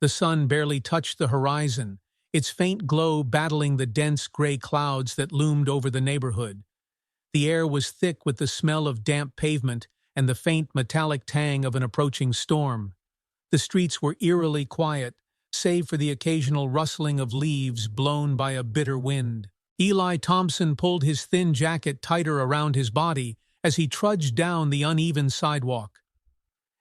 The sun barely touched the horizon, its faint glow battling the dense gray clouds that loomed over the neighborhood. The air was thick with the smell of damp pavement and the faint metallic tang of an approaching storm. The streets were eerily quiet, save for the occasional rustling of leaves blown by a bitter wind. Eli Thompson pulled his thin jacket tighter around his body as he trudged down the uneven sidewalk.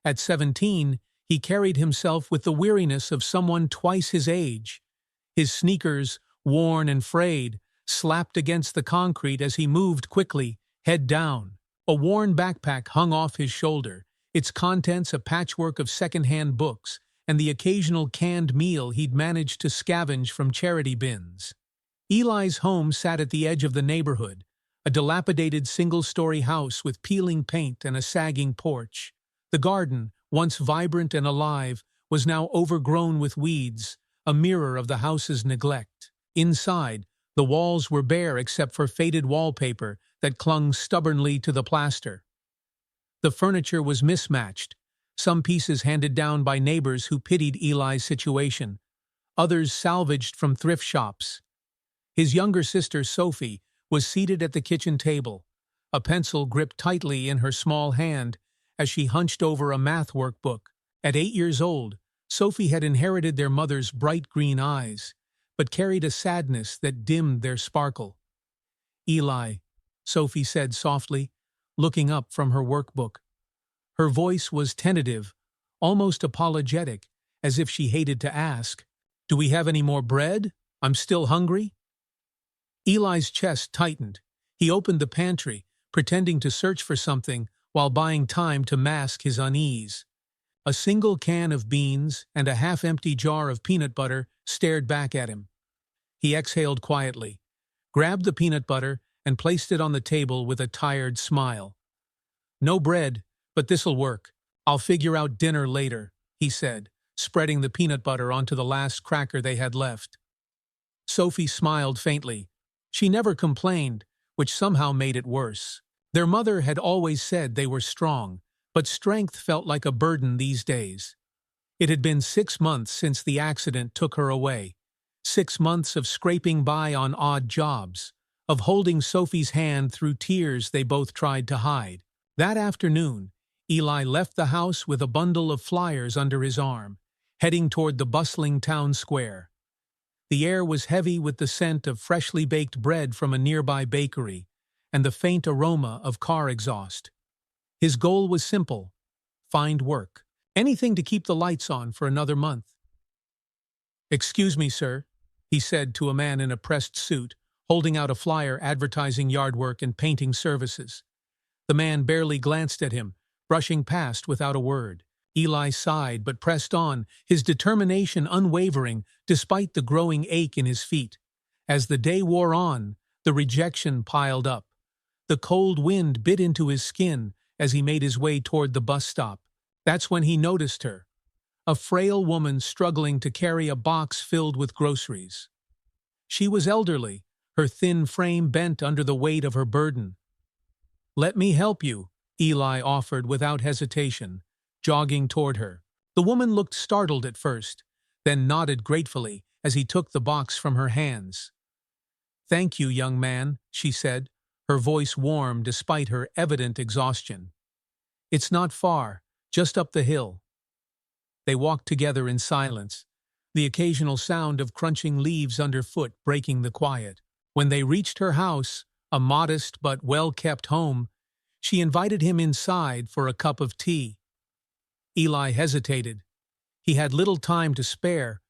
At 17, he carried himself with the weariness of someone twice his age. His sneakers, worn and frayed, slapped against the concrete as he moved quickly, head down. A worn backpack hung off his shoulder, its contents a patchwork of second-hand books and the occasional canned meal he'd managed to scavenge from charity bins. Eli's home sat at the edge of the neighborhood, a dilapidated single-story house with peeling paint and a sagging porch. The garden, once vibrant and alive, was now overgrown with weeds, a mirror of the house's neglect. Inside, the walls were bare except for faded wallpaper that clung stubbornly to the plaster. The furniture was mismatched, some pieces handed down by neighbors who pitied Eli's situation, others salvaged from thrift shops. His younger sister, Sophie, was seated at the kitchen table, a pencil gripped tightly in her small hand as she hunched over a math workbook. At 8 years old, Sophie had inherited their mother's bright green eyes, but carried a sadness that dimmed their sparkle. "Eli," Sophie said softly, looking up from her workbook. Her voice was tentative, almost apologetic, as if she hated to ask, "Do we have any more bread? I'm still hungry." Eli's chest tightened. He opened the pantry, pretending to search for something while buying time to mask his unease. A single can of beans and a half-empty jar of peanut butter stared back at him. He exhaled quietly, grabbed the peanut butter, and placed it on the table with a tired smile. "No bread, but this'll work. I'll figure out dinner later," he said, spreading the peanut butter onto the last cracker they had left. Sophie smiled faintly. She never complained, which somehow made it worse. Their mother had always said they were strong, but strength felt like a burden these days. It had been 6 months since the accident took her away. 6 months of scraping by on odd jobs, of holding Sophie's hand through tears they both tried to hide. That afternoon, Eli left the house with a bundle of flyers under his arm, heading toward the bustling town square. The air was heavy with the scent of freshly baked bread from a nearby bakery and the faint aroma of car exhaust. His goal was simple: find work. Anything to keep the lights on for another month. "Excuse me, sir," he said to a man in a pressed suit, holding out a flyer advertising yard work and painting services. The man barely glanced at him, brushing past without a word. Eli sighed but pressed on, his determination unwavering despite the growing ache in his feet. As the day wore on, the rejection piled up. The cold wind bit into his skin as he made his way toward the bus stop. That's when he noticed her, a frail woman struggling to carry a box filled with groceries. She was elderly, her thin frame bent under the weight of her burden. "Let me help you," Eli offered without hesitation, jogging toward her. The woman looked startled at first, then nodded gratefully as he took the box from her hands. "Thank you, young man," she said, her voice warm despite her evident exhaustion. "It's not far, just up the hill." They walked together in silence, the occasional sound of crunching leaves underfoot breaking the quiet. When they reached her house, a modest but well-kept home, she invited him inside for a cup of tea. Eli hesitated. He had little time to spare,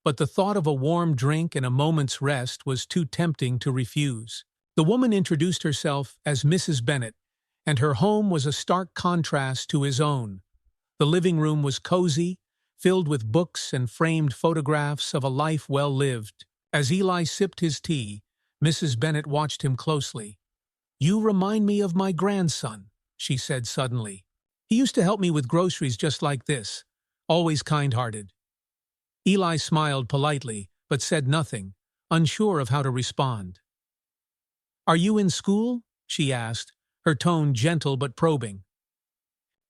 but the thought of a warm drink and a moment's rest was too tempting to refuse. The woman introduced herself as Mrs. Bennett, and her home was a stark contrast to his own. The living room was cozy, filled with books and framed photographs of a life well lived. As Eli sipped his tea, Mrs. Bennett watched him closely. "You remind me of my grandson," she said suddenly. "He used to help me with groceries just like this, always kind-hearted." Eli smiled politely, but said nothing, unsure of how to respond. "Are you in school?" she asked, her tone gentle but probing.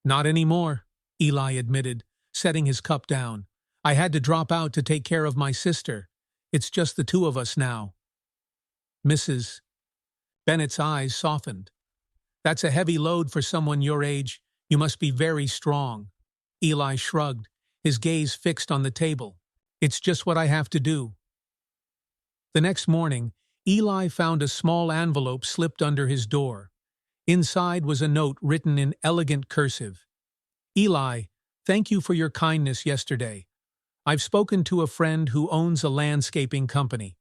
"Not anymore," Eli admitted, setting his cup down. I had to drop out to take care of my sister. It's just the two of us now. Mrs. Bennett's eyes softened. That's a heavy load for someone your age. You must be very strong. Eli shrugged, his gaze fixed on the table. It's just what I have to do. The next morning, Eli found a small envelope slipped under his door. Inside was a note written in elegant cursive. Eli, thank you for your kindness yesterday. I've spoken to a friend who owns a landscaping company.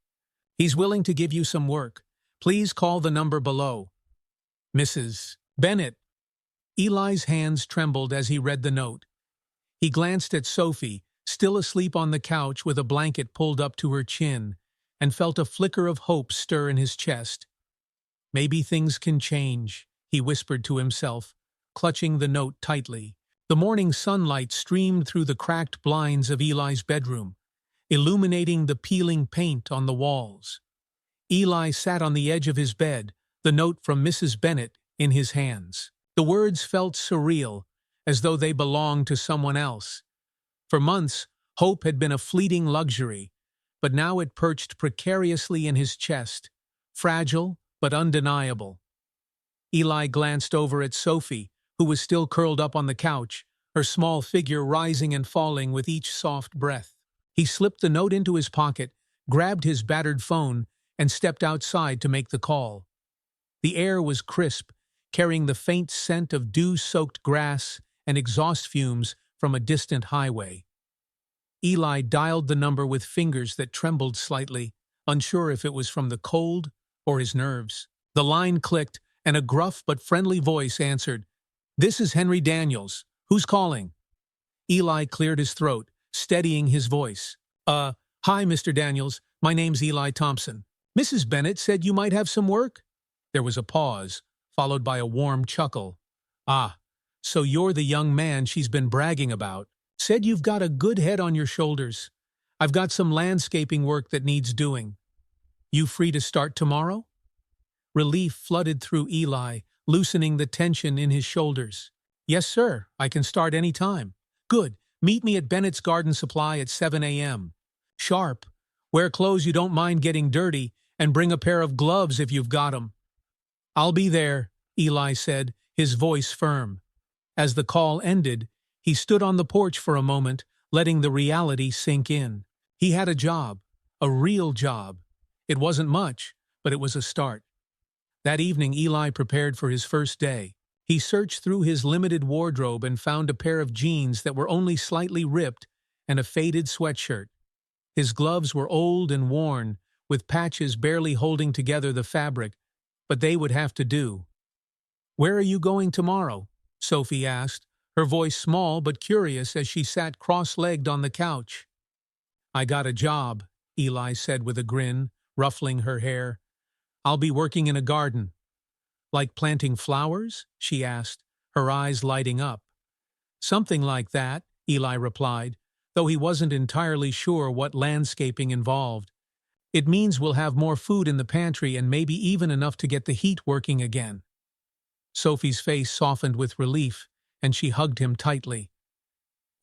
He's willing to give you some work. Please call the number below. Mrs. Bennett. Eli's hands trembled as he read the note. He glanced at Sophie, still asleep on the couch with a blanket pulled up to her chin, and felt a flicker of hope stir in his chest. Maybe things can change, he whispered to himself, clutching the note tightly. The morning sunlight streamed through the cracked blinds of Eli's bedroom, illuminating the peeling paint on the walls. Eli sat on the edge of his bed, the note from Mrs. Bennett in his hands. The words felt surreal, as though they belonged to someone else. For months, hope had been a fleeting luxury, but now it perched precariously in his chest, fragile but undeniable. Eli glanced over at Sophie, who was still curled up on the couch, her small figure rising and falling with each soft breath. He slipped the note into his pocket, grabbed his battered phone, and stepped outside to make the call. The air was crisp, carrying the faint scent of dew-soaked grass and exhaust fumes from a distant highway. Eli dialed the number with fingers that trembled slightly, unsure if it was from the cold or his nerves. The line clicked, and a gruff but friendly voice answered, "This is Henry Daniels. Who's calling?" Eli cleared his throat, steadying his voice. Hi, Mr. Daniels. My name's Eli Thompson. Mrs. Bennett said you might have some work?" There was a pause, followed by a warm chuckle. "Ah, so you're the young man she's been bragging about. Said you've got a good head on your shoulders. I've got some landscaping work that needs doing. You free to start tomorrow?" Relief flooded through Eli, loosening the tension in his shoulders. "Yes, sir. I can start any time." "Good. Meet me at Bennett's Garden Supply at 7 a.m. Sharp. Wear clothes you don't mind getting dirty, and bring a pair of gloves if you've got 'em." "I'll be there," Eli said, his voice firm. As the call ended, he stood on the porch for a moment, letting the reality sink in. He had a job, a real job. It wasn't much, but it was a start. That evening, Eli prepared for his first day. He searched through his limited wardrobe and found a pair of jeans that were only slightly ripped and a faded sweatshirt. His gloves were old and worn, with patches barely holding together the fabric, but they would have to do. "Where are you going tomorrow?" Sophie asked, her voice small but curious as she sat cross-legged on the couch. "I got a job," Eli said with a grin, ruffling her hair. "I'll be working in a garden." "Like planting flowers?" she asked, her eyes lighting up. "Something like that," Eli replied, though he wasn't entirely sure what landscaping involved. "It means we'll have more food in the pantry and maybe even enough to get the heat working again." Sophie's face softened with relief, and she hugged him tightly.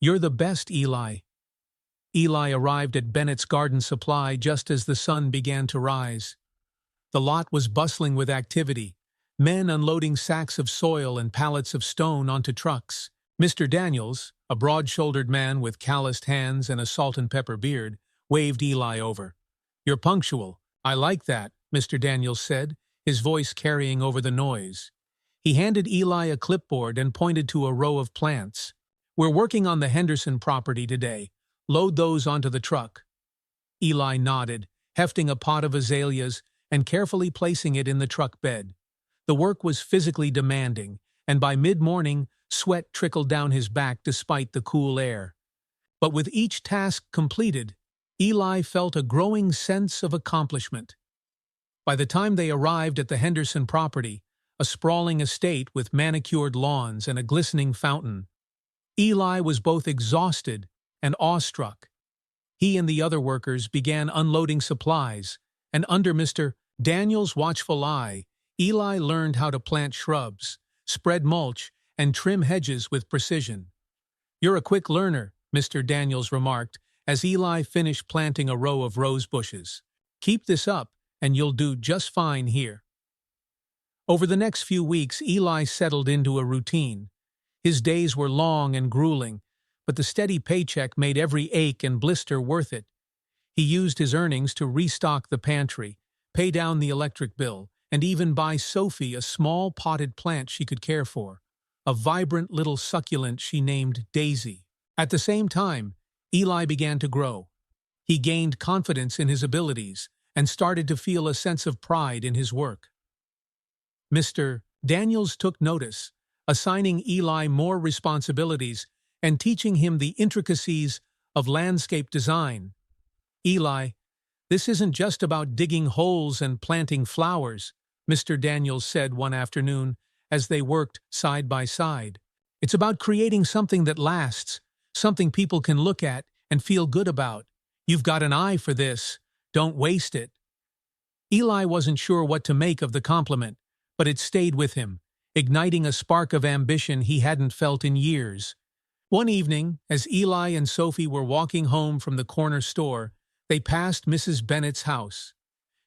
"You're the best, Eli." Eli arrived at Bennett's Garden Supply just as the sun began to rise. The lot was bustling with activity, men unloading sacks of soil and pallets of stone onto trucks. Mr. Daniels, a broad-shouldered man with calloused hands and a salt-and-pepper beard, waved Eli over. "You're punctual. I like that," Mr. Daniels said, his voice carrying over the noise. He handed Eli a clipboard and pointed to a row of plants. "We're working on the Henderson property today. Load those onto the truck." Eli nodded, hefting a pot of azaleas and carefully placing it in the truck bed. The work was physically demanding, and by mid-morning, sweat trickled down his back despite the cool air. But with each task completed, Eli felt a growing sense of accomplishment. By the time they arrived at the Henderson property, a sprawling estate with manicured lawns and a glistening fountain, Eli was both exhausted and awestruck. He and the other workers began unloading supplies, and under Mr. Daniels' watchful eye, Eli learned how to plant shrubs, spread mulch, and trim hedges with precision. "You're a quick learner," Mr. Daniels remarked, as Eli finished planting a row of rose bushes. "Keep this up, and you'll do just fine here." Over the next few weeks, Eli settled into a routine. His days were long and grueling, but the steady paycheck made every ache and blister worth it. He used his earnings to restock the pantry, pay down the electric bill, and even buy Sophie a small potted plant she could care for, a vibrant little succulent she named Daisy. At the same time, Eli began to grow. He gained confidence in his abilities and started to feel a sense of pride in his work. Mr. Daniels took notice, assigning Eli more responsibilities and teaching him the intricacies of landscape design. "Eli, this isn't just about digging holes and planting flowers," Mr. Daniels said one afternoon as they worked side by side. "It's about creating something that lasts, something people can look at and feel good about. You've got an eye for this. Don't waste it." Eli wasn't sure what to make of the compliment, but it stayed with him, igniting a spark of ambition he hadn't felt in years. One evening, as Eli and Sophie were walking home from the corner store, they passed Mrs. Bennett's house.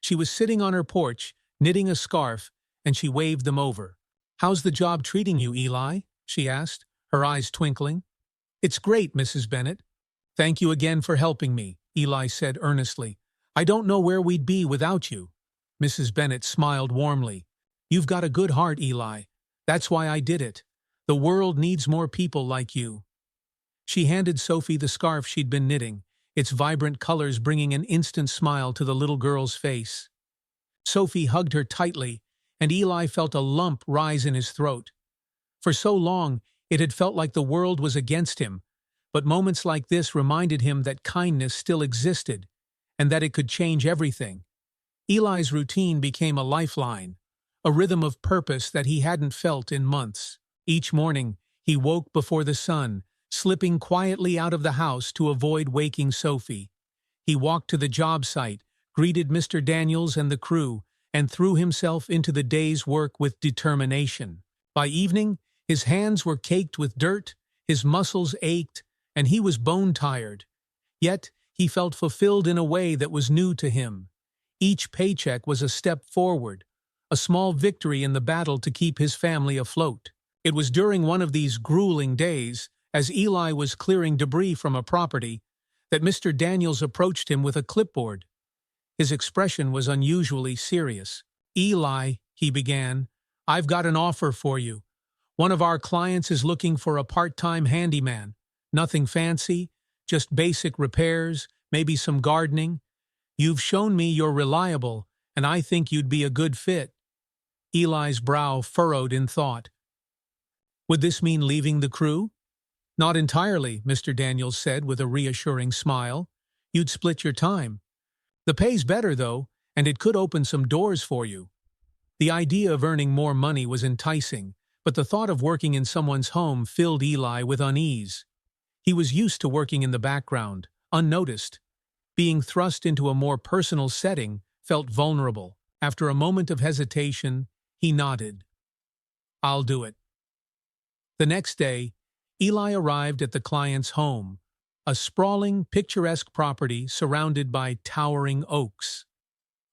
She was sitting on her porch, knitting a scarf, and she waved them over. "How's the job treating you, Eli?" she asked, her eyes twinkling. "It's great, Mrs. Bennett." "Thank you again for helping me," Eli said earnestly. "I don't know where we'd be without you." Mrs. Bennett smiled warmly. "You've got a good heart, Eli. That's why I did it. The world needs more people like you." She handed Sophie the scarf she'd been knitting, its vibrant colors bringing an instant smile to the little girl's face. Sophie hugged her tightly, and Eli felt a lump rise in his throat. For so long, it had felt like the world was against him, but moments like this reminded him that kindness still existed, and that it could change everything. Eli's routine became a lifeline, a rhythm of purpose that he hadn't felt in months. Each morning, he woke before the sun, slipping quietly out of the house to avoid waking Sophie. He walked to the job site, greeted Mr. Daniels and the crew, and threw himself into the day's work with determination. By evening, his hands were caked with dirt, his muscles ached, and he was bone-tired. Yet, he felt fulfilled in a way that was new to him. Each paycheck was a step forward, a small victory in the battle to keep his family afloat. It was during one of these grueling days, as Eli was clearing debris from a property, that Mr. Daniels approached him with a clipboard. His expression was unusually serious. "Eli," he began, "I've got an offer for you. One of our clients is looking for a part-time handyman. Nothing fancy, just basic repairs, maybe some gardening. You've shown me you're reliable, and I think you'd be a good fit." Eli's brow furrowed in thought. Would this mean leaving the crew? "Not entirely," Mr. Daniels said with a reassuring smile. "You'd split your time. The pay's better, though, and it could open some doors for you." The idea of earning more money was enticing, but the thought of working in someone's home filled Eli with unease. He was used to working in the background, unnoticed. Being thrust into a more personal setting felt vulnerable. After a moment of hesitation, he nodded. "I'll do it." The next day, Eli arrived at the client's home, a sprawling, picturesque property surrounded by towering oaks.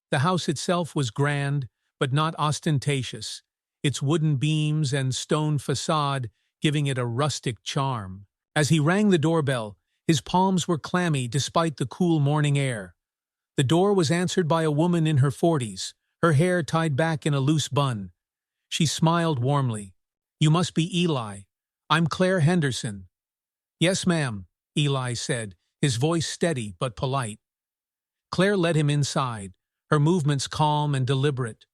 The house itself was grand, but not ostentatious, its wooden beams and stone facade giving it a rustic charm. As he rang the doorbell, his palms were clammy despite the cool morning air. The door was answered by a woman in her 40s, her hair tied back in a loose bun. She smiled warmly. "You must be Eli. I'm Claire Henderson." "Yes, ma'am," Eli said, his voice steady but polite. Claire led him inside, her movements calm and deliberate.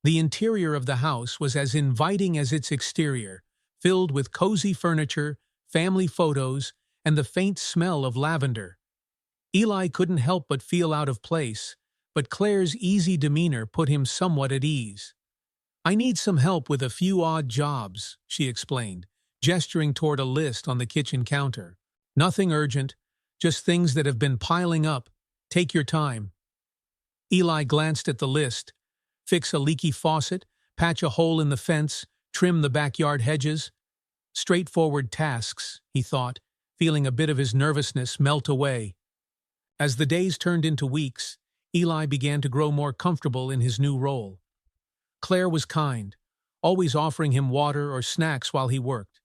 The interior of the house was as inviting as its exterior, filled with cozy furniture, family photos, and the faint smell of lavender. Eli couldn't help but feel out of place, but Claire's easy demeanor put him somewhat at ease. "I need some help with a few odd jobs," she explained, gesturing toward a list on the kitchen counter. "Nothing urgent, just things that have been piling up. Take your time." Eli glanced at the list. Fix a leaky faucet, patch a hole in the fence, trim the backyard hedges. Straightforward tasks, he thought, feeling a bit of his nervousness melt away. As the days turned into weeks, Eli began to grow more comfortable in his new role. Claire was kind, always offering him water or snacks while he worked.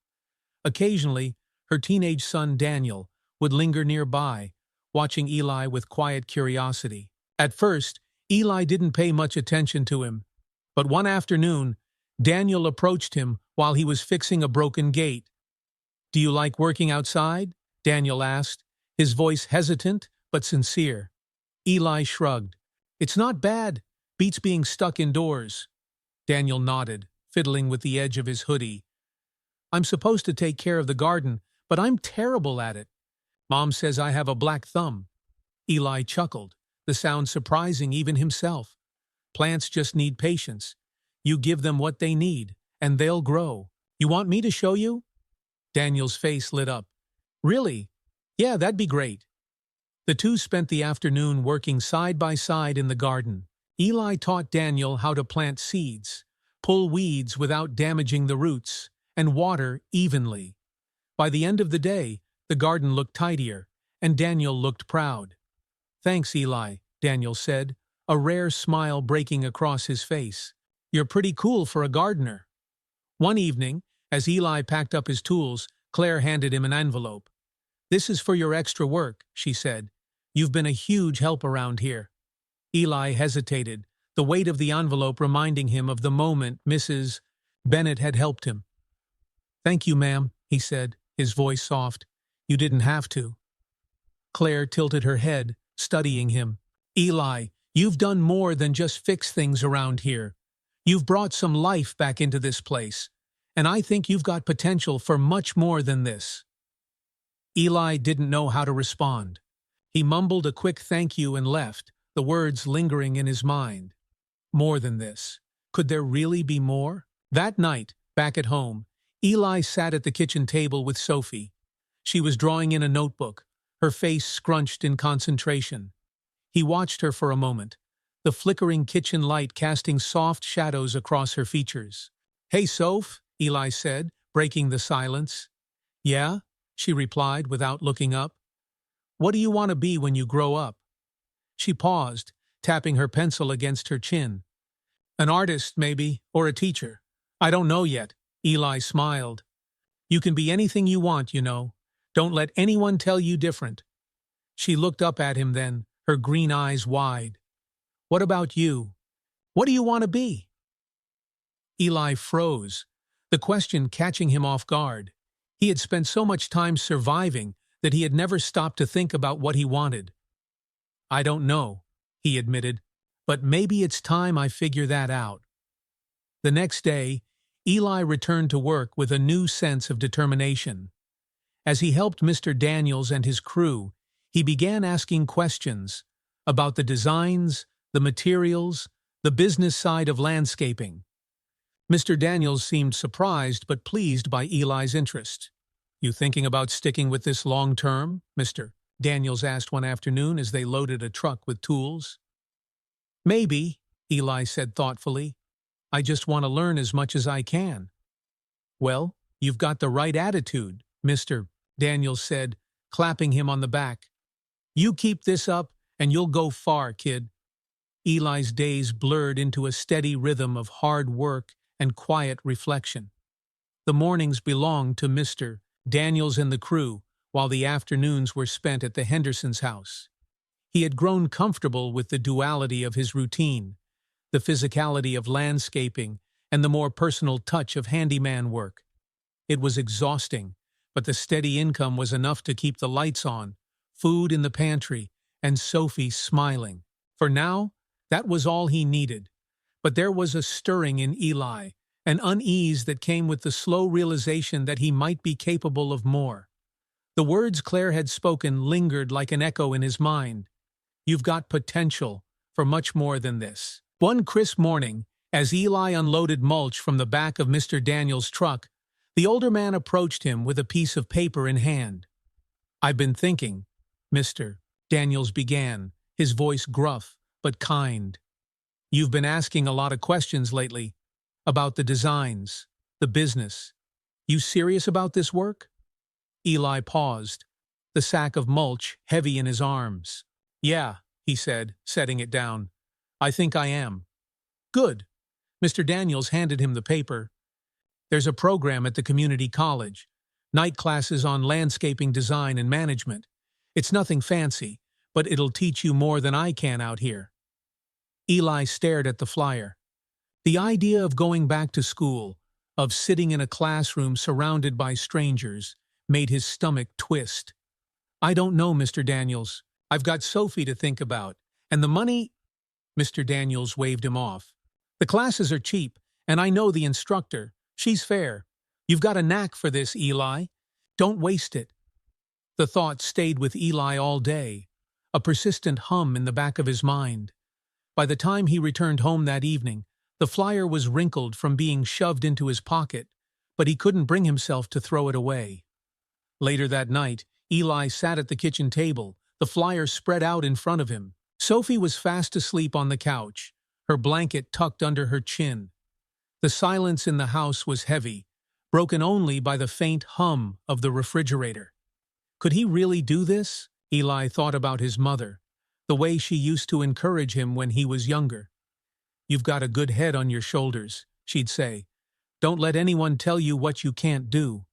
Occasionally, her teenage son Daniel would linger nearby, watching Eli with quiet curiosity. At first, Eli didn't pay much attention to him, but one afternoon, Daniel approached him while he was fixing a broken gate. "Do you like working outside?" Daniel asked, his voice hesitant but sincere. Eli shrugged. "It's not bad. Beats being stuck indoors." Daniel nodded, fiddling with the edge of his hoodie. "I'm supposed to take care of the garden, but I'm terrible at it. Mom says I have a black thumb." Eli chuckled, the sound surprising even himself. "Plants just need patience. You give them what they need, and they'll grow. You want me to show you?" Daniel's face lit up. "Really? Yeah, that'd be great." The two spent the afternoon working side by side in the garden. Eli taught Daniel how to plant seeds, pull weeds without damaging the roots, and water evenly. By the end of the day, the garden looked tidier, and Daniel looked proud. "Thanks, Eli," Daniel said, a rare smile breaking across his face. "You're pretty cool for a gardener." One evening, as Eli packed up his tools, Claire handed him an envelope. "This is for your extra work," she said. "You've been a huge help around here." Eli hesitated, the weight of the envelope reminding him of the moment Mrs. Bennett had helped him. "Thank you, ma'am," he said, his voice soft. "You didn't have to." Claire tilted her head, studying him. "Eli, you've done more than just fix things around here. You've brought some life back into this place, and I think you've got potential for much more than this." Eli didn't know how to respond. He mumbled a quick thank you and left, the words lingering in his mind. More than this. Could there really be more? That night, back at home, Eli sat at the kitchen table with Sophie. She was drawing in a notebook, her face scrunched in concentration. He watched her for a moment, the flickering kitchen light casting soft shadows across her features. "Hey, Soph," Eli said, breaking the silence. "Yeah?" she replied without looking up. "What do you want to be when you grow up?" She paused, tapping her pencil against her chin. "An artist, maybe, or a teacher. I don't know yet." Eli smiled. "You can be anything you want, you know. Don't let anyone tell you different." She looked up at him then, her green eyes wide. "What about you? What do you want to be?" Eli froze, the question catching him off guard. He had spent so much time surviving that he had never stopped to think about what he wanted. "I don't know," he admitted, "but maybe it's time I figure that out." The next day, Eli returned to work with a new sense of determination. As he helped Mr. Daniels and his crew, he began asking questions about the designs, the materials, the business side of landscaping. Mr. Daniels seemed surprised but pleased by Eli's interest. "You thinking about sticking with this long term?" Mr. Daniels asked one afternoon as they loaded a truck with tools. "Maybe," Eli said thoughtfully. "I just want to learn as much as I can." "Well, you've got the right attitude," Mr. Daniels said, clapping him on the back. "You keep this up, and you'll go far, kid." Eli's days blurred into a steady rhythm of hard work and quiet reflection. The mornings belonged to Mr. Daniels and the crew, while the afternoons were spent at the Hendersons' house. He had grown comfortable with the duality of his routine, the physicality of landscaping, and the more personal touch of handyman work. It was exhausting, but the steady income was enough to keep the lights on, food in the pantry, and Sophie smiling. For now, that was all he needed. But there was a stirring in Eli, an unease that came with the slow realization that he might be capable of more. The words Claire had spoken lingered like an echo in his mind. "You've got potential for much more than this." One crisp morning, as Eli unloaded mulch from the back of Mr. Daniels' truck, the older man approached him with a piece of paper in hand. "I've been thinking," Mr. Daniels began, his voice gruff but kind. "You've been asking a lot of questions lately about the designs, the business. You serious about this work?" Eli paused, the sack of mulch heavy in his arms. Yeah, he said, setting it down. I think I am. Good. Mr. Daniels handed him the paper. There's a program at the community college. Night classes on landscaping design and management. It's nothing fancy, but it'll teach you more than I can out here. Eli stared at the flyer. The idea of going back to school, of sitting in a classroom surrounded by strangers, made his stomach twist. I don't know, Mr. Daniels. I've got Sophie to think about. And the money— Mr. Daniels waved him off. The classes are cheap, and I know the instructor. She's fair. You've got a knack for this, Eli. Don't waste it. The thought stayed with Eli all day, a persistent hum in the back of his mind. By the time he returned home that evening, the flyer was wrinkled from being shoved into his pocket, but he couldn't bring himself to throw it away. Later that night, Eli sat at the kitchen table, the flyer spread out in front of him. Sophie was fast asleep on the couch, her blanket tucked under her chin. The silence in the house was heavy, broken only by the faint hum of the refrigerator. Could he really do this? Eli thought about his mother, the way she used to encourage him when he was younger. You've got a good head on your shoulders, she'd say. Don't let anyone tell you what you can't do.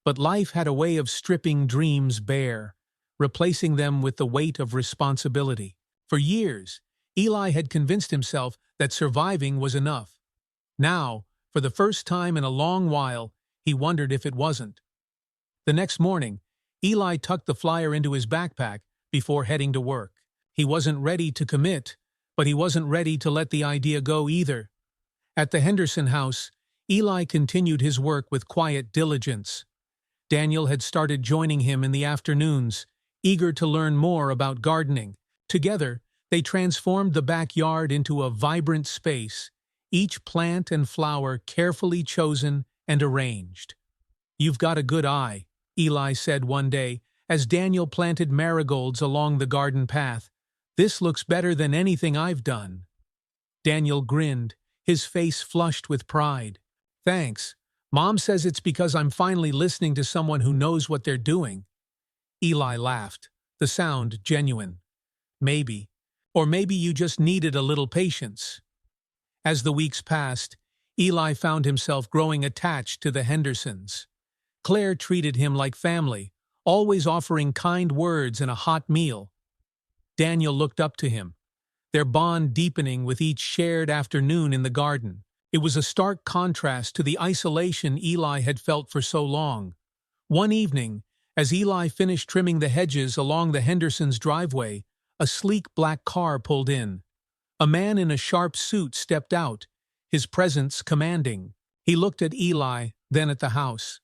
But life had a way of stripping dreams bare, replacing them with the weight of responsibility. For years, Eli had convinced himself that surviving was enough. Now, for the first time in a long while, he wondered if it wasn't. The next morning, Eli tucked the flyer into his backpack before heading to work. He wasn't ready to commit, but he wasn't ready to let the idea go either. At the Henderson house, Eli continued his work with quiet diligence. Daniel had started joining him in the afternoons, eager to learn more about gardening. Together, they transformed the backyard into a vibrant space, each plant and flower carefully chosen and arranged. You've got a good eye, Eli said one day, as Daniel planted marigolds along the garden path. This looks better than anything I've done. Daniel grinned, his face flushed with pride. Thanks. Mom says it's because I'm finally listening to someone who knows what they're doing. Eli laughed, the sound genuine. Maybe. Or maybe you just needed a little patience. As the weeks passed, Eli found himself growing attached to the Hendersons. Claire treated him like family, always offering kind words and a hot meal. Daniel looked up to him, their bond deepening with each shared afternoon in the garden. It was a stark contrast to the isolation Eli had felt for so long. One evening, as Eli finished trimming the hedges along the Hendersons' driveway, a sleek black car pulled in. A man in a sharp suit stepped out, his presence commanding. He looked at Eli, then at the house.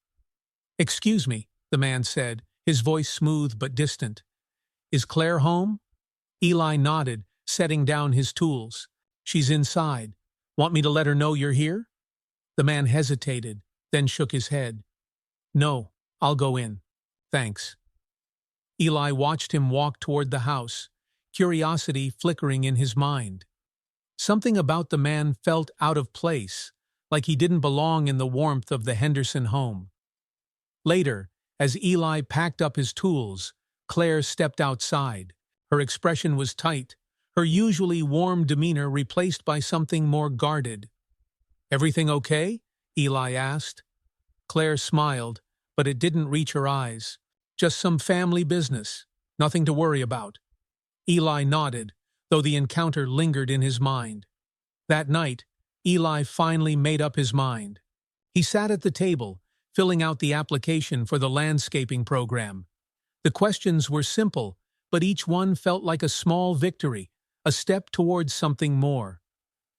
"Excuse me," the man said, his voice smooth but distant. "Is Claire home?" Eli nodded, setting down his tools. "She's inside. Want me to let her know you're here?" The man hesitated, then shook his head. "No, I'll go in. Thanks." Eli watched him walk toward the house, curiosity flickering in his mind. Something about the man felt out of place, like he didn't belong in the warmth of the Henderson home. Later, as Eli packed up his tools, Claire stepped outside. Her expression was tight, her usually warm demeanor replaced by something more guarded. "Everything okay?" Eli asked. Claire smiled, but it didn't reach her eyes. "Just some family business. Nothing to worry about." Eli nodded, though the encounter lingered in his mind. That night, Eli finally made up his mind. He sat at the table, filling out the application for the landscaping program. The questions were simple, but each one felt like a small victory, a step towards something more.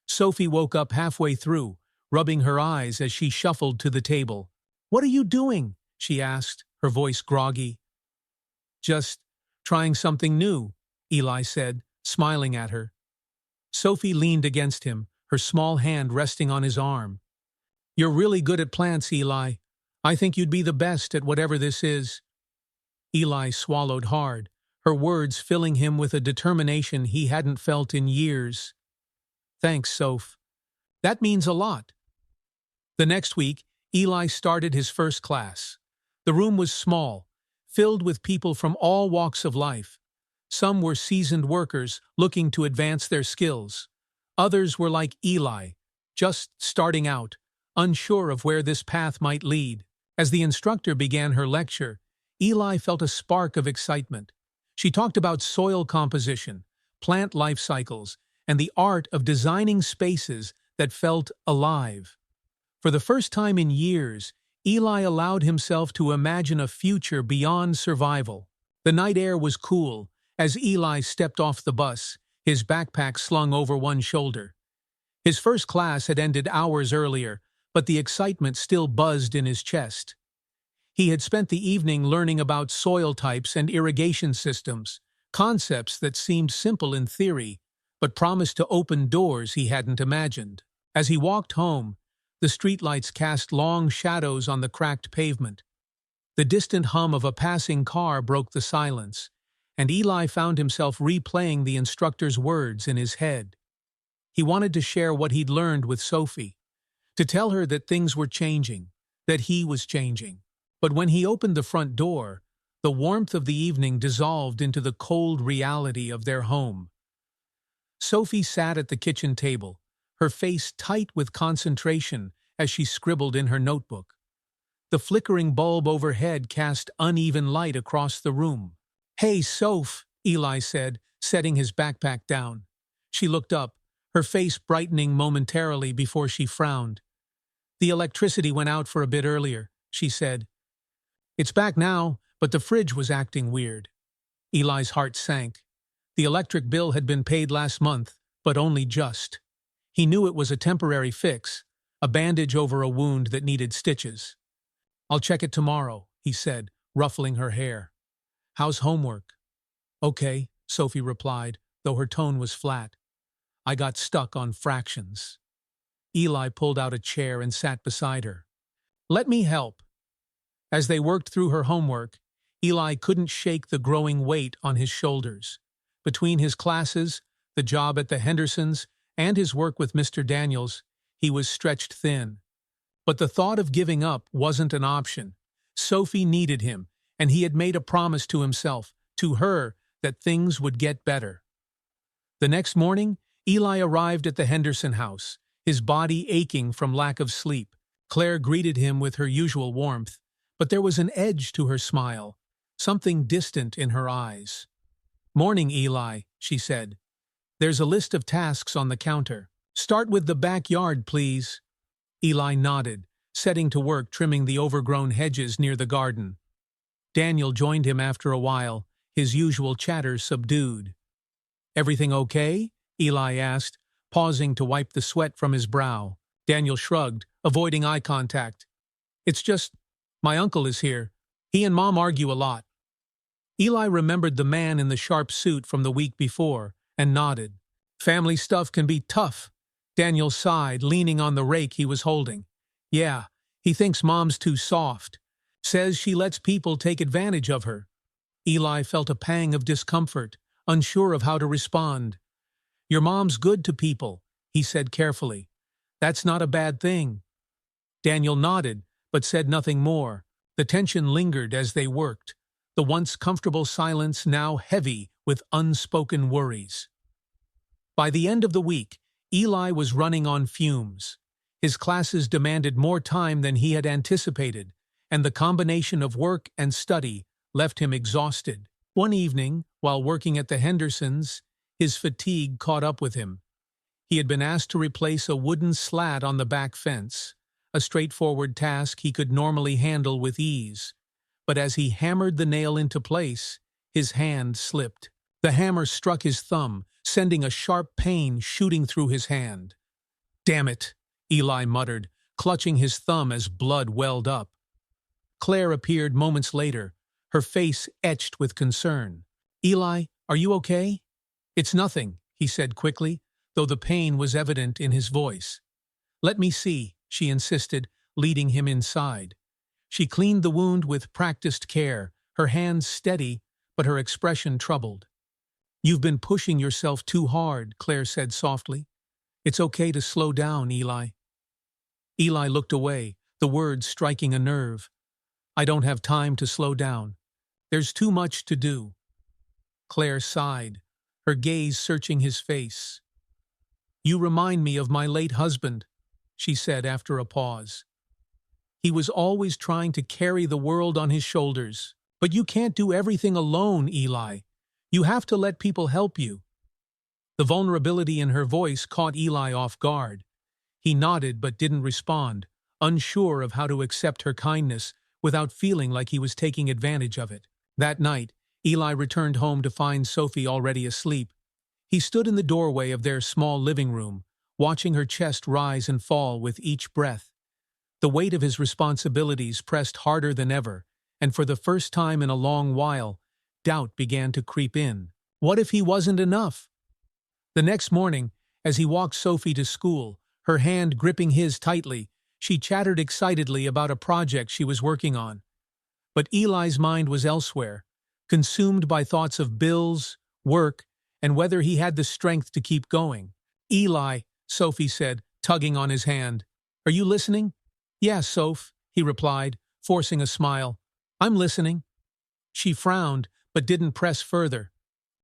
Sophie woke up halfway through, rubbing her eyes as she shuffled to the table. "What are you doing?" she asked, her voice groggy. "Just trying something new," Eli said, smiling at her. Sophie leaned against him, her small hand resting on his arm. "You're really good at plants, Eli. I think you'd be the best at whatever this is." Eli swallowed hard, her words filling him with a determination he hadn't felt in years. "Thanks, Soph. That means a lot." The next week, Eli started his first class. The room was small, filled with people from all walks of life. Some were seasoned workers looking to advance their skills. Others were like Eli, just starting out, unsure of where this path might lead. As the instructor began her lecture, Eli felt a spark of excitement. She talked about soil composition, plant life cycles, and the art of designing spaces that felt alive. For the first time in years, Eli allowed himself to imagine a future beyond survival. The night air was cool as Eli stepped off the bus, his backpack slung over one shoulder. His first class had ended hours earlier, but the excitement still buzzed in his chest. He had spent the evening learning about soil types and irrigation systems, concepts that seemed simple in theory, but promised to open doors he hadn't imagined. As he walked home, the streetlights cast long shadows on the cracked pavement. The distant hum of a passing car broke the silence, and Eli found himself replaying the instructor's words in his head. He wanted to share what he'd learned with Sophie, to tell her that things were changing, that he was changing. But when he opened the front door, the warmth of the evening dissolved into the cold reality of their home. Sophie sat at the kitchen table, her face tight with concentration as she scribbled in her notebook. The flickering bulb overhead cast uneven light across the room. "Hey, Soph," Eli said, setting his backpack down. She looked up, her face brightening momentarily before she frowned. "The electricity went out for a bit earlier," she said. "It's back now, but the fridge was acting weird." Eli's heart sank. The electric bill had been paid last month, but only just. He knew it was a temporary fix, a bandage over a wound that needed stitches. "I'll check it tomorrow," he said, ruffling her hair. "How's homework?" "Okay," Sophie replied, though her tone was flat. "I got stuck on fractions." Eli pulled out a chair and sat beside her. "Let me help." As they worked through her homework, Eli couldn't shake the growing weight on his shoulders. Between his classes, the job at the Hendersons, and his work with Mr. Daniels, he was stretched thin. But the thought of giving up wasn't an option. Sophie needed him, and he had made a promise to himself, to her, that things would get better. The next morning, Eli arrived at the Henderson house, his body aching from lack of sleep. Claire greeted him with her usual warmth, but there was an edge to her smile, something distant in her eyes. "Morning, Eli," she said. "There's a list of tasks on the counter. Start with the backyard, please." Eli nodded, setting to work trimming the overgrown hedges near the garden. Daniel joined him after a while, his usual chatter subdued. "Everything okay?" Eli asked, pausing to wipe the sweat from his brow. Daniel shrugged, avoiding eye contact. "It's just, my uncle is here. He and Mom argue a lot." Eli remembered the man in the sharp suit from the week before, and nodded. "Family stuff can be tough." Daniel sighed, leaning on the rake he was holding. "Yeah, he thinks Mom's too soft. Says she lets people take advantage of her." Eli felt a pang of discomfort, unsure of how to respond. "Your mom's good to people," he said carefully. "That's not a bad thing." Daniel nodded, but said nothing more. The tension lingered as they worked, the once comfortable silence now heavy with unspoken worries. By the end of the week, Eli was running on fumes. His classes demanded more time than he had anticipated, and the combination of work and study left him exhausted. One evening, while working at the Hendersons, his fatigue caught up with him. He had been asked to replace a wooden slat on the back fence, a straightforward task he could normally handle with ease. But as he hammered the nail into place, his hand slipped. The hammer struck his thumb, sending a sharp pain shooting through his hand. "Damn it," Eli muttered, clutching his thumb as blood welled up. Claire appeared moments later, her face etched with concern. "Eli, are you okay?" "It's nothing," he said quickly, though the pain was evident in his voice. "Let me see," she insisted, leading him inside. She cleaned the wound with practiced care, her hands steady, but her expression troubled. "You've been pushing yourself too hard," Claire said softly. "It's okay to slow down, Eli." Eli looked away, the words striking a nerve. "I don't have time to slow down. There's too much to do." Claire sighed, her gaze searching his face. "You remind me of my late husband," she said after a pause. "He was always trying to carry the world on his shoulders. But you can't do everything alone, Eli. You have to let people help you." The vulnerability in her voice caught Eli off guard. He nodded but didn't respond, unsure of how to accept her kindness without feeling like he was taking advantage of it. That night, Eli returned home to find Sophie already asleep. He stood in the doorway of their small living room, watching her chest rise and fall with each breath. The weight of his responsibilities pressed harder than ever, and for the first time in a long while, doubt began to creep in. What if he wasn't enough? The next morning, as he walked Sophie to school, her hand gripping his tightly, she chattered excitedly about a project she was working on. But Eli's mind was elsewhere, consumed by thoughts of bills, work, and whether he had the strength to keep going. "Eli," Sophie said, tugging on his hand. "Are you listening?" "Yes, Soph," he replied, forcing a smile. "I'm listening." She frowned, but didn't press further.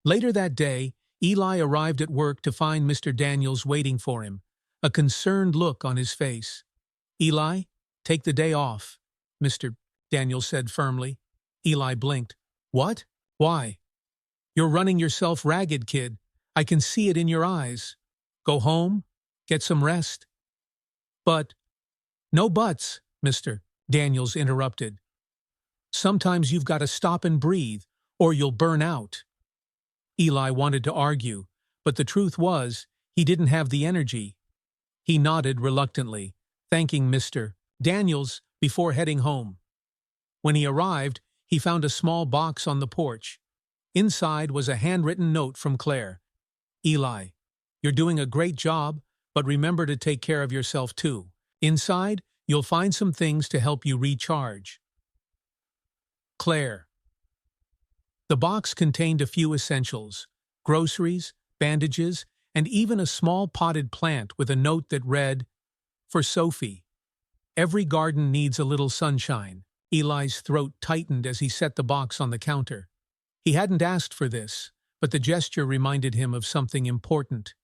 Later that day, Eli arrived at work to find Mr. Daniels waiting for him, a concerned look on his face. "Eli, take the day off," Mr. Daniels said firmly. Eli blinked. "What? Why?" "You're running yourself ragged, kid. I can see it in your eyes. Go home, get some rest." "But—" "No buts," Mr. Daniels interrupted. "Sometimes you've got to stop and breathe, or you'll burn out." Eli wanted to argue, but the truth was, he didn't have the energy. He nodded reluctantly, thanking Mr. Daniels before heading home. When he arrived, he found a small box on the porch. Inside was a handwritten note from Claire. "Eli, you're doing a great job, but remember to take care of yourself too. Inside, you'll find some things to help you recharge. Claire." The box contained a few essentials: groceries, bandages, and even a small potted plant with a note that read, "For Sophie. Every garden needs a little sunshine." Eli's throat tightened as he set the box on the counter. He hadn't asked for this, but the gesture reminded him of something important.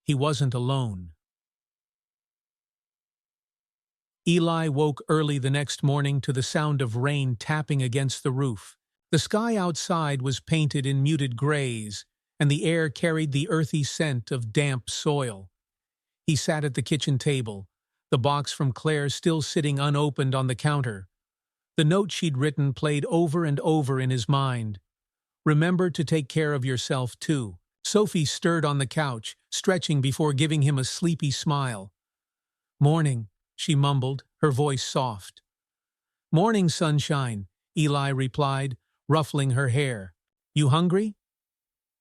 He wasn't alone. Eli woke early the next morning to the sound of rain tapping against the roof. The sky outside was painted in muted grays, and the air carried the earthy scent of damp soil. He sat at the kitchen table, the box from Claire still sitting unopened on the counter. The note she'd written played over and over in his mind. "Remember to take care of yourself, too." Sophie stirred on the couch, stretching before giving him a sleepy smile. "Morning," she mumbled, her voice soft. "Morning, sunshine," Eli replied, ruffling her hair. "You hungry?"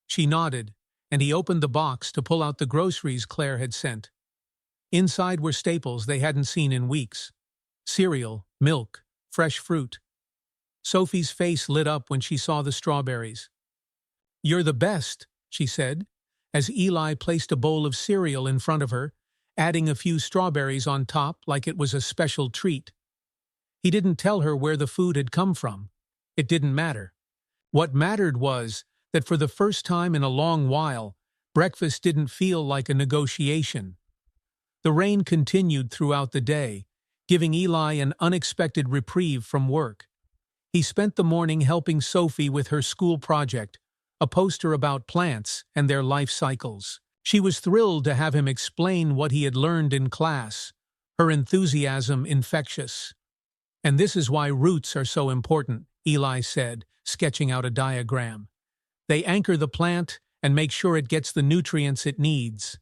She nodded, and he opened the box to pull out the groceries Claire had sent. Inside were staples they hadn't seen in weeks: cereal, milk, fresh fruit. Sophie's face lit up when she saw the strawberries. "You're the best," she said, as Eli placed a bowl of cereal in front of her, adding a few strawberries on top like it was a special treat. He didn't tell her where the food had come from. It didn't matter. What mattered was that for the first time in a long while, breakfast didn't feel like a negotiation. The rain continued throughout the day, giving Eli an unexpected reprieve from work. He spent the morning helping Sophie with her school project, a poster about plants and their life cycles. She was thrilled to have him explain what he had learned in class, her enthusiasm infectious. "And this is why roots are so important," Eli said, sketching out a diagram. "They anchor the plant and make sure it gets the nutrients it needs."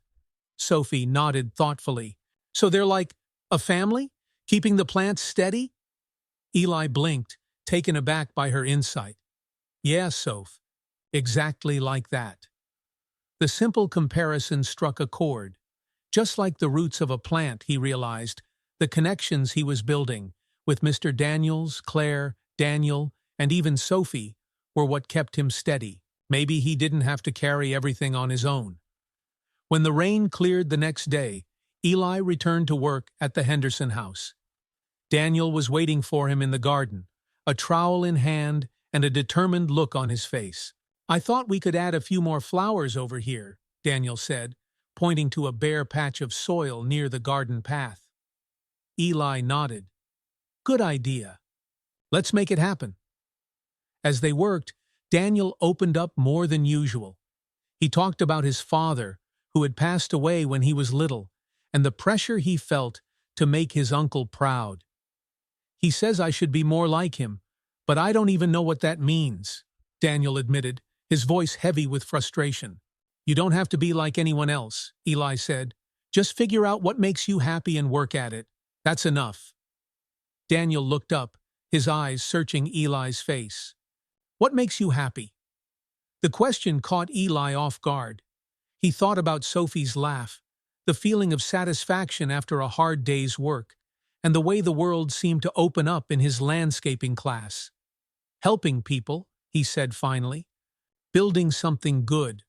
Sophie nodded thoughtfully. "So they're like a family, keeping the plants steady?" Eli blinked, taken aback by her insight. "Yeah, Soph, exactly like that." The simple comparison struck a chord. Just like the roots of a plant, he realized, the connections he was building, with Mr. Daniels, Claire, Daniel, and even Sophie, were what kept him steady. Maybe he didn't have to carry everything on his own. When the rain cleared the next day, Eli returned to work at the Henderson house. Daniel was waiting for him in the garden, a trowel in hand and a determined look on his face. I thought we could add a few more flowers over here, Daniel said, pointing to a bare patch of soil near the garden path. Eli nodded. Good idea. Let's make it happen. As they worked, Daniel opened up more than usual. He talked about his father, who had passed away when he was little, and the pressure he felt to make his uncle proud. He says I should be more like him, but I don't even know what that means, Daniel admitted, his voice heavy with frustration. You don't have to be like anyone else, Eli said. Just figure out what makes you happy and work at it. That's enough. Daniel looked up, his eyes searching Eli's face. What makes you happy? The question caught Eli off guard. He thought about Sophie's laugh, the feeling of satisfaction after a hard day's work, and the way the world seemed to open up in his landscaping class. Helping people, he said finally. Building something good.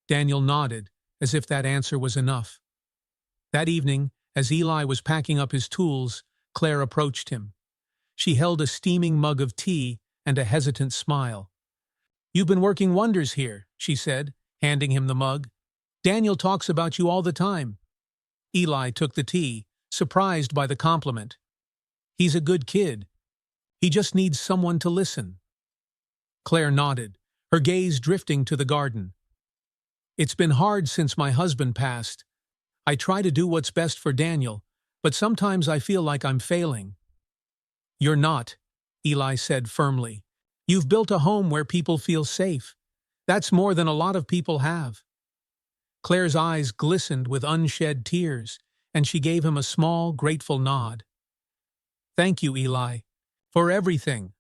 Daniel nodded, as if that answer was enough. That evening, as Eli was packing up his tools, Claire approached him. She held a steaming mug of tea and a hesitant smile. You've been working wonders here, she said, handing him the mug. Daniel talks about you all the time. Eli took the tea, surprised by the compliment. He's a good kid. He just needs someone to listen. Claire nodded, her gaze drifting to the garden. It's been hard since my husband passed. I try to do what's best for Daniel, but sometimes I feel like I'm failing. You're not, Eli said firmly. You've built a home where people feel safe. That's more than a lot of people have. Claire's eyes glistened with unshed tears, and she gave him a small, grateful nod. Thank you, Eli, for everything.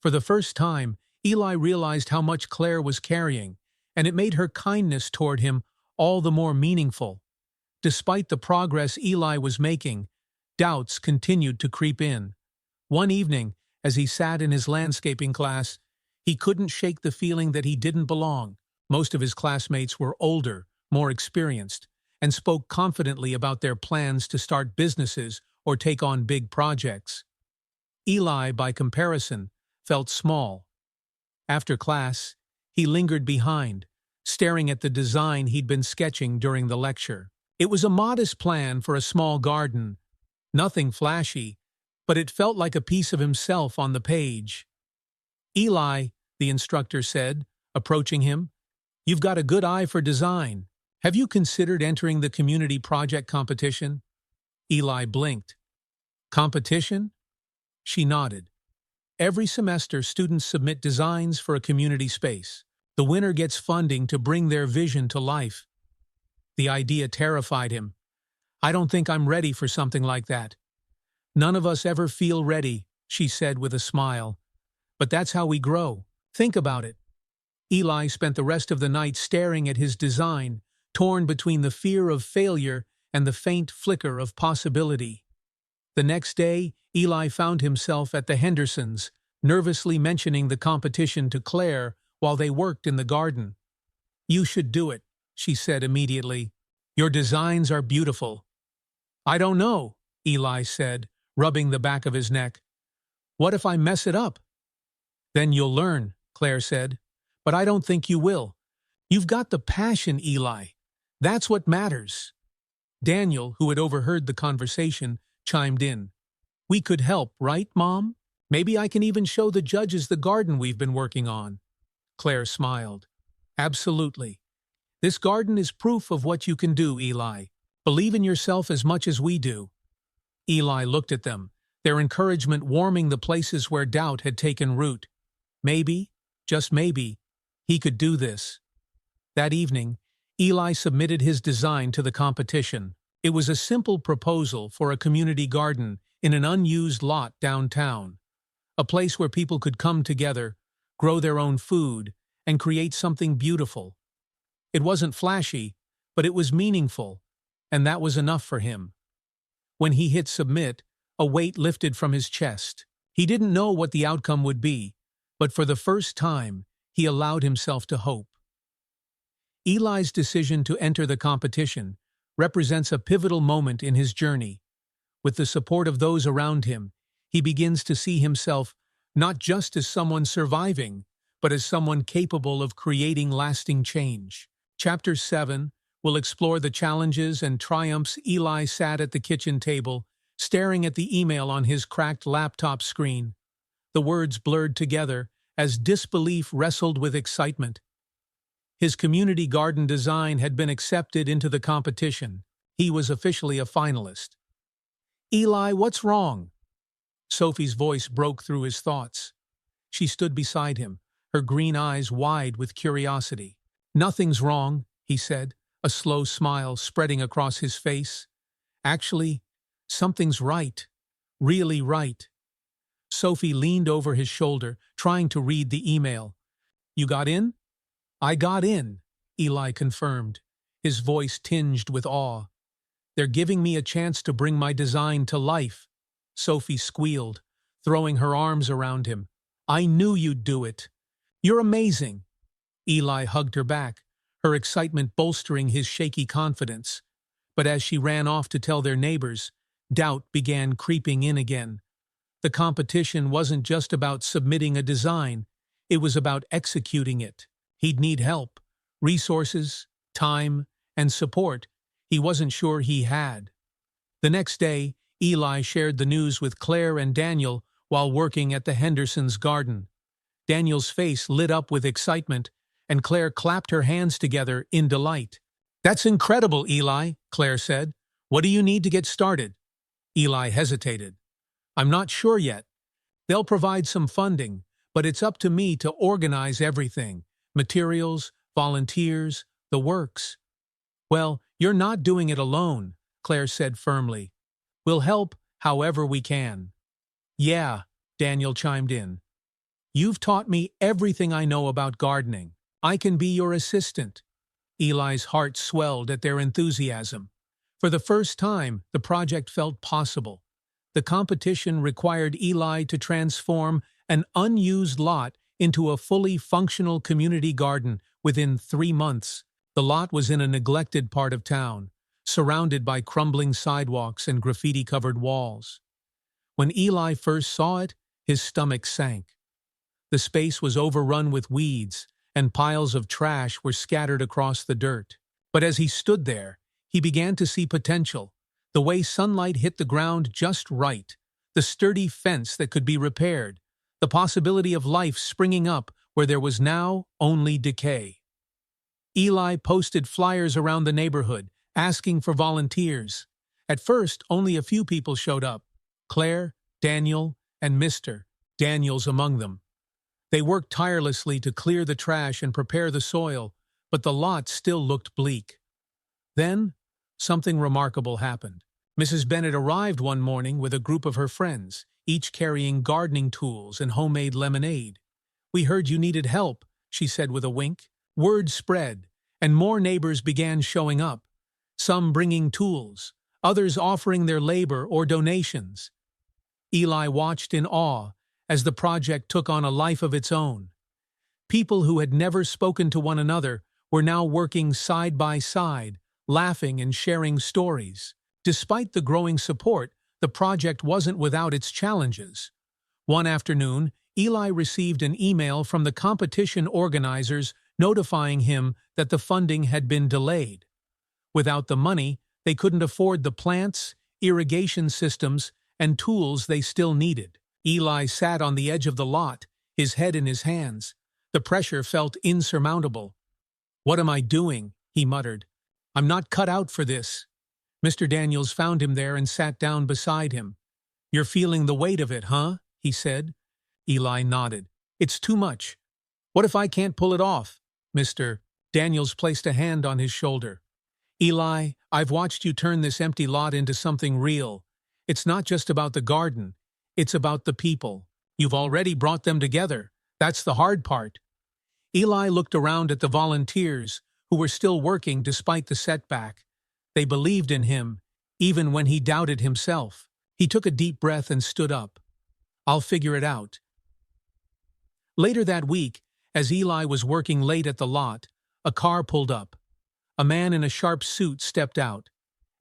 For the first time, Eli realized how much Claire was carrying, and it made her kindness toward him all the more meaningful. Despite the progress Eli was making, doubts continued to creep in. One evening, as he sat in his landscaping class, he couldn't shake the feeling that he didn't belong. Most of his classmates were older, more experienced, and spoke confidently about their plans to start businesses or take on big projects. Eli, by comparison, felt small. After class, he lingered behind, staring at the design he'd been sketching during the lecture. It was a modest plan for a small garden, nothing flashy, but it felt like a piece of himself on the page. Eli, the instructor said, approaching him, you've got a good eye for design. Have you considered entering the community project competition? Eli blinked. Competition? She nodded. Every semester, students submit designs for a community space. The winner gets funding to bring their vision to life. The idea terrified him. I don't think I'm ready for something like that. None of us ever feel ready, she said with a smile. But that's how we grow. Think about it. Eli spent the rest of the night staring at his design, torn between the fear of failure and the faint flicker of possibility. The next day, Eli found himself at the Hendersons, nervously mentioning the competition to Claire while they worked in the garden. You should do it, she said immediately. Your designs are beautiful. I don't know, Eli said, rubbing the back of his neck. What if I mess it up? Then you'll learn, Claire said. But I don't think you will. You've got the passion, Eli. That's what matters. Daniel, who had overheard the conversation, chimed in. We could help, right, Mom? Maybe I can even show the judges the garden we've been working on. Claire smiled. Absolutely. This garden is proof of what you can do, Eli. Believe in yourself as much as we do. Eli looked at them, their encouragement warming the places where doubt had taken root. Maybe, just maybe, he could do this. That evening, Eli submitted his design to the competition. It was a simple proposal for a community garden in an unused lot downtown, a place where people could come together, grow their own food, and create something beautiful. It wasn't flashy, but it was meaningful, and that was enough for him. When he hit submit, a weight lifted from his chest. He didn't know what the outcome would be, but for the first time, he allowed himself to hope. Eli's decision to enter the competition represents a pivotal moment in his journey. With the support of those around him, he begins to see himself not just as someone surviving, but as someone capable of creating lasting change. Chapter 7 will explore the challenges and triumphs. Eli sat at the kitchen table, staring at the email on his cracked laptop screen. The words blurred together as disbelief wrestled with excitement. His community garden design had been accepted into the competition. He was officially a finalist. "Eli, what's wrong?" Sophie's voice broke through his thoughts. She stood beside him, her green eyes wide with curiosity. "Nothing's wrong," he said, a slow smile spreading across his face. "Actually, something's right. Really right." Sophie leaned over his shoulder, trying to read the email. "You got in?" "I got in," Eli confirmed, his voice tinged with awe. "They're giving me a chance to bring my design to life," Sophie squealed, throwing her arms around him. "I knew you'd do it. You're amazing." Eli hugged her back, her excitement bolstering his shaky confidence. But as she ran off to tell their neighbors, doubt began creeping in again. The competition wasn't just about submitting a design, it was about executing it. He'd need help, resources, time, and support he wasn't sure he had. The next day, Eli shared the news with Claire and Daniel while working at the Hendersons' garden. Daniel's face lit up with excitement, and Claire clapped her hands together in delight. "That's incredible, Eli," Claire said. "What do you need to get started?" Eli hesitated. "I'm not sure yet. They'll provide some funding, but it's up to me to organize everything. Materials, volunteers, the works." "Well, you're not doing it alone," Claire said firmly. "We'll help however we can." "Yeah," Daniel chimed in. "You've taught me everything I know about gardening. I can be your assistant." Eli's heart swelled at their enthusiasm. For the first time, the project felt possible. The competition required Eli to transform an unused lot into a fully functional community garden within 3 months. The lot was in a neglected part of town, surrounded by crumbling sidewalks and graffiti-covered walls. When Eli first saw it, his stomach sank. The space was overrun with weeds, and piles of trash were scattered across the dirt. But as he stood there, he began to see potential. The way sunlight hit the ground just right, the sturdy fence that could be repaired, the possibility of life springing up where there was now only decay. Eli posted flyers around the neighborhood, asking for volunteers. At first, only a few people showed up. Claire, Daniel, and Mr. Daniels among them. They worked tirelessly to clear the trash and prepare the soil, but the lot still looked bleak. Then, something remarkable happened. Mrs. Bennett arrived one morning with a group of her friends, each carrying gardening tools and homemade lemonade. "We heard you needed help," she said with a wink. Word spread, and more neighbors began showing up, some bringing tools, others offering their labor or donations. Eli watched in awe as the project took on a life of its own. People who had never spoken to one another were now working side by side, laughing and sharing stories. Despite the growing support, the project wasn't without its challenges. One afternoon, Eli received an email from the competition organizers notifying him that the funding had been delayed. Without the money, they couldn't afford the plants, irrigation systems, and tools they still needed. Eli sat on the edge of the lot, his head in his hands. The pressure felt insurmountable. "What am I doing?" he muttered. "I'm not cut out for this." Mr. Daniels found him there and sat down beside him. "You're feeling the weight of it, huh?" he said. Eli nodded. "It's too much. What if I can't pull it off?" Mr. Daniels placed a hand on his shoulder. "Eli, I've watched you turn this empty lot into something real. It's not just about the garden. It's about the people. You've already brought them together. That's the hard part." Eli looked around at the volunteers, who were still working despite the setback. They believed in him, even when he doubted himself. He took a deep breath and stood up. "I'll figure it out." Later that week, as Eli was working late at the lot, a car pulled up. A man in a sharp suit stepped out.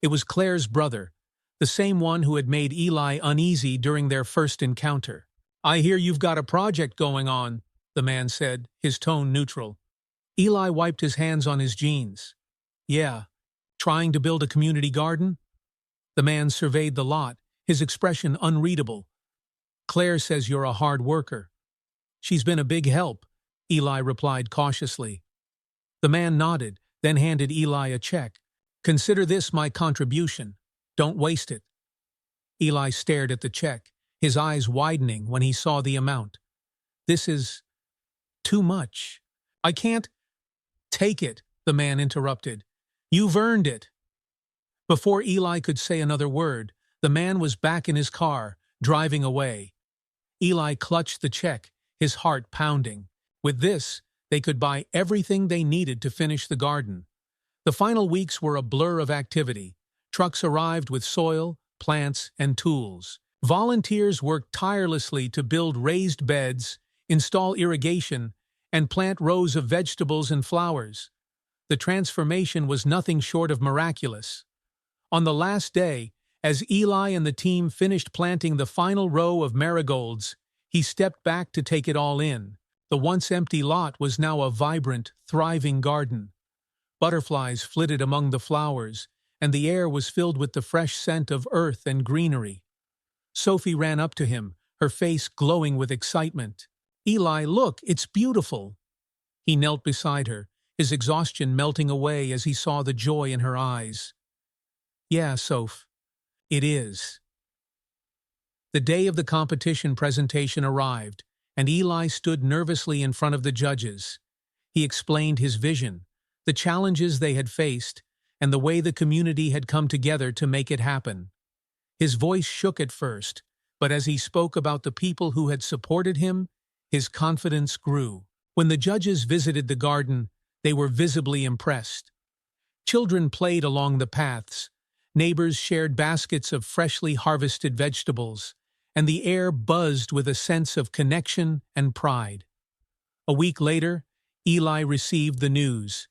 It was Claire's brother, the same one who had made Eli uneasy during their first encounter. "I hear you've got a project going on." the man said, his tone neutral. Eli wiped his hands on his jeans. Yeah, trying to build a community garden? The man surveyed the lot, his expression unreadable. Claire says you're a hard worker. She's been a big help, Eli replied cautiously. The man nodded, then handed Eli a check. Consider this my contribution. Don't waste it. Eli stared at the check, his eyes widening when he saw the amount. This is too much. I can't take it, the man interrupted. You've earned it. Before Eli could say another word, the man was back in his car, driving away. Eli clutched the check, his heart pounding. With this, they could buy everything they needed to finish the garden. The final weeks were a blur of activity. Trucks arrived with soil, plants, and tools. Volunteers worked tirelessly to build raised beds, install irrigation, and plant rows of vegetables and flowers. The transformation was nothing short of miraculous. On the last day, as Eli and the team finished planting the final row of marigolds, he stepped back to take it all in. The once empty lot was now a vibrant, thriving garden. Butterflies flitted among the flowers, and the air was filled with the fresh scent of earth and greenery. Sophie ran up to him, her face glowing with excitement. Eli, look, it's beautiful. He knelt beside her, his exhaustion melting away as he saw the joy in her eyes. Yeah, Soph, it is. The day of the competition presentation arrived, and Eli stood nervously in front of the judges. He explained his vision, the challenges they had faced, and the way the community had come together to make it happen. His voice shook at first, but as he spoke about the people who had supported him, his confidence grew. When the judges visited the garden, they were visibly impressed. Children played along the paths, neighbors shared baskets of freshly harvested vegetables, and the air buzzed with a sense of connection and pride. A week later, Eli received the news.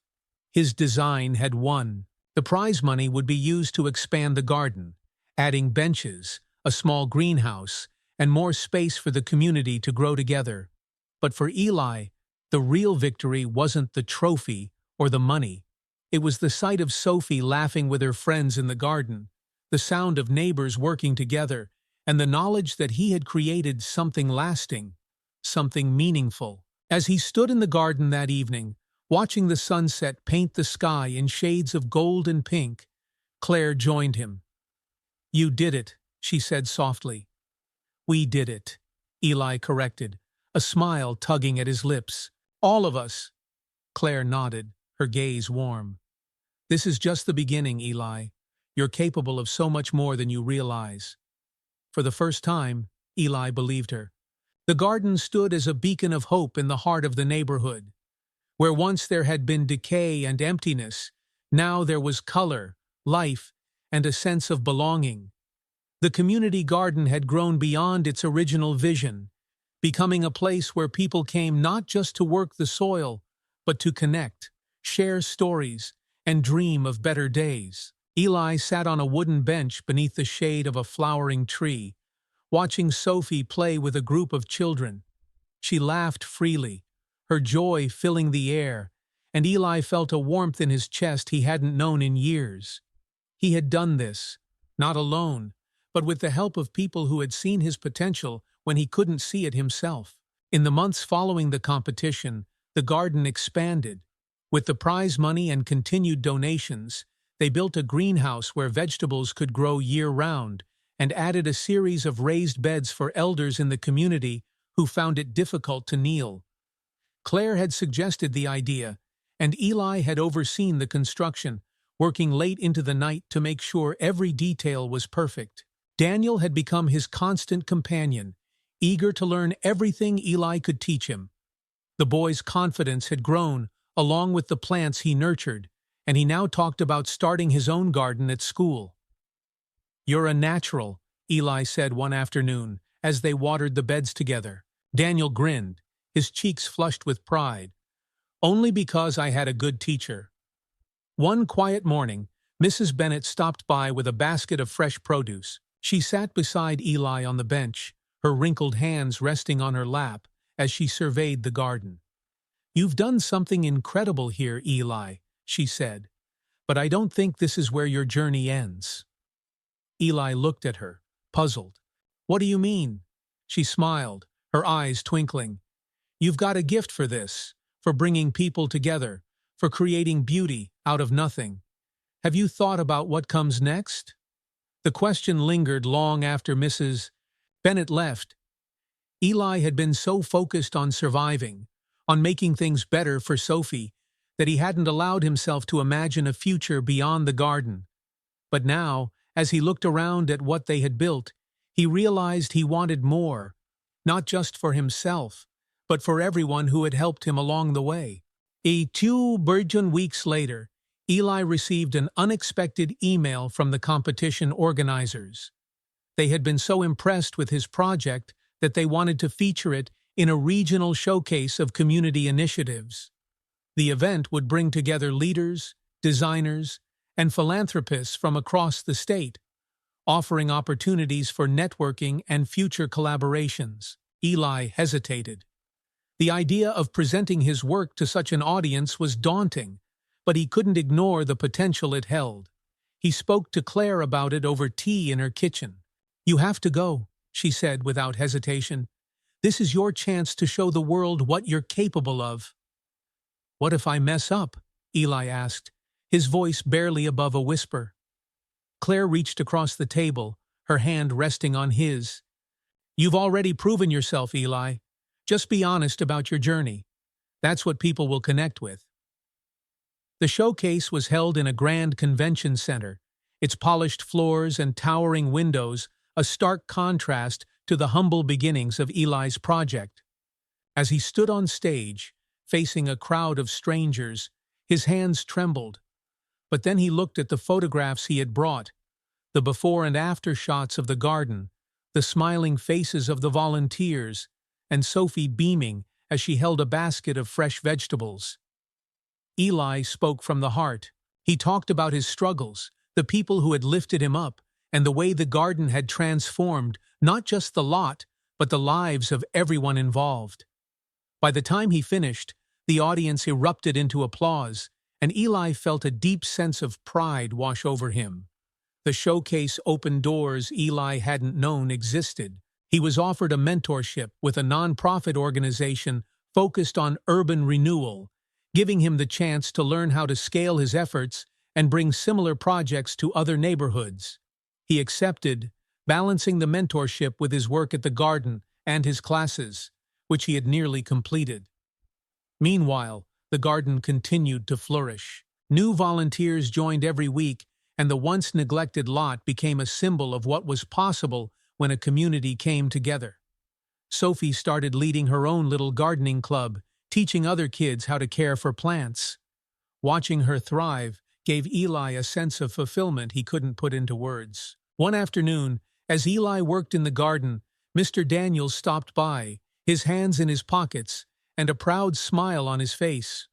His design had won. The prize money would be used to expand the garden, adding benches, a small greenhouse, and more space for the community to grow together. But for Eli, the real victory wasn't the trophy or the money. It was the sight of Sophie laughing with her friends in the garden, the sound of neighbors working together, and the knowledge that he had created something lasting, something meaningful. As he stood in the garden that evening, watching the sunset paint the sky in shades of gold and pink, Claire joined him. You did it, she said softly. We did it, Eli corrected, a smile tugging at his lips. All of us. Claire nodded, her gaze warm. This is just the beginning, Eli. You're capable of so much more than you realize. For the first time, Eli believed her. The garden stood as a beacon of hope in the heart of the neighborhood. Where once there had been decay and emptiness, now there was color, life, and a sense of belonging. The community garden had grown beyond its original vision, becoming a place where people came not just to work the soil, but to connect, share stories, and dream of better days. Eli sat on a wooden bench beneath the shade of a flowering tree, watching Sophie play with a group of children. She laughed freely, her joy filling the air, and Eli felt a warmth in his chest he hadn't known in years. He had done this, not alone, but with the help of people who had seen his potential when he couldn't see it himself. In the months following the competition, the garden expanded. With the prize money and continued donations, they built a greenhouse where vegetables could grow year-round and added a series of raised beds for elders in the community who found it difficult to kneel. Claire had suggested the idea, and Eli had overseen the construction, working late into the night to make sure every detail was perfect. Daniel had become his constant companion, eager to learn everything Eli could teach him. The boy's confidence had grown, along with the plants he nurtured, and he now talked about starting his own garden at school. You're a natural, Eli said one afternoon, as they watered the beds together. Daniel grinned, his cheeks flushed with pride. Only because I had a good teacher. One quiet morning, Mrs. Bennett stopped by with a basket of fresh produce. She sat beside Eli on the bench, her wrinkled hands resting on her lap, as she surveyed the garden. "You've done something incredible here, Eli," she said, "but I don't think this is where your journey ends." Eli looked at her, puzzled. "What do you mean?" She smiled, her eyes twinkling. "You've got a gift for this, for bringing people together, for creating beauty out of nothing. Have you thought about what comes next?" The question lingered long after Mrs. Bennett left. Eli had been so focused on surviving, on making things better for Sophie, that he hadn't allowed himself to imagine a future beyond the garden. But now, as he looked around at what they had built, he realized he wanted more, not just for himself, but for everyone who had helped him along the way. 2 weeks later, Eli received an unexpected email from the competition organizers. They had been so impressed with his project that they wanted to feature it in a regional showcase of community initiatives. The event would bring together leaders, designers, and philanthropists from across the state, offering opportunities for networking and future collaborations. Eli hesitated. The idea of presenting his work to such an audience was daunting, but he couldn't ignore the potential it held. He spoke to Claire about it over tea in her kitchen. "You have to go," she said without hesitation. "This is your chance to show the world what you're capable of." "What if I mess up?" Eli asked, his voice barely above a whisper. Claire reached across the table, her hand resting on his. "You've already proven yourself, Eli. Just be honest about your journey. That's what people will connect with." The showcase was held in a grand convention center, its polished floors and towering windows a stark contrast to the humble beginnings of Eli's project. As he stood on stage, facing a crowd of strangers, his hands trembled. But then he looked at the photographs he had brought, the before and after shots of the garden, the smiling faces of the volunteers, and Sophie beaming as she held a basket of fresh vegetables. Eli spoke from the heart. He talked about his struggles, the people who had lifted him up, and the way the garden had transformed not just the lot, but the lives of everyone involved. By the time he finished, the audience erupted into applause, and Eli felt a deep sense of pride wash over him. The showcase opened doors Eli hadn't known existed. He was offered a mentorship with a nonprofit organization focused on urban renewal, giving him the chance to learn how to scale his efforts and bring similar projects to other neighborhoods. He accepted, balancing the mentorship with his work at the garden and his classes, which he had nearly completed. Meanwhile, the garden continued to flourish. New volunteers joined every week, and the once neglected lot became a symbol of what was possible when a community came together. Sophie started leading her own little gardening club, teaching other kids how to care for plants. Watching her thrive gave Eli a sense of fulfillment he couldn't put into words. One afternoon, as Eli worked in the garden, Mr. Daniels stopped by, his hands in his pockets, and a proud smile on his face.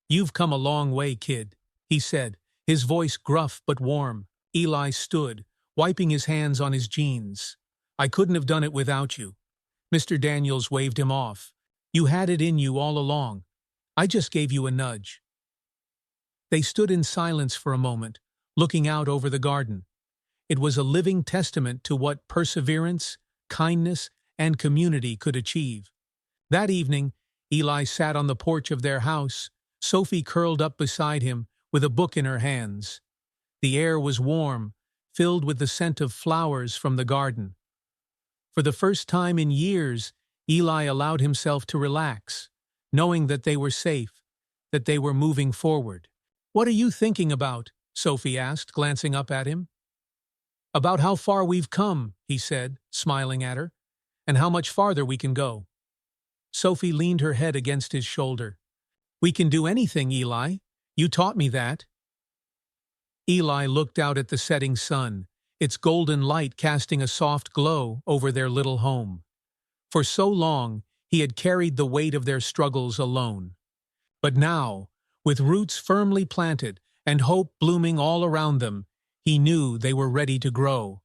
"You've come a long way, kid," he said, his voice gruff but warm. Eli stood, wiping his hands on his jeans. "I couldn't have done it without you." Mr. Daniels waved him off. "You had it in you all along. I just gave you a nudge." They stood in silence for a moment, looking out over the garden. It was a living testament to what perseverance, kindness, and community could achieve. That evening, Eli sat on the porch of their house, Sophie curled up beside him with a book in her hands. The air was warm, filled with the scent of flowers from the garden. For the first time in years, Eli allowed himself to relax, knowing that they were safe, that they were moving forward. "What are you thinking about?" Sophie asked, glancing up at him. "About how far we've come," he said, smiling at her, "and how much farther we can go." Sophie leaned her head against his shoulder. "We can do anything, Eli. You taught me that." Eli looked out at the setting sun, its golden light casting a soft glow over their little home. For so long, he had carried the weight of their struggles alone. But now, with roots firmly planted and hope blooming all around them, he knew they were ready to grow.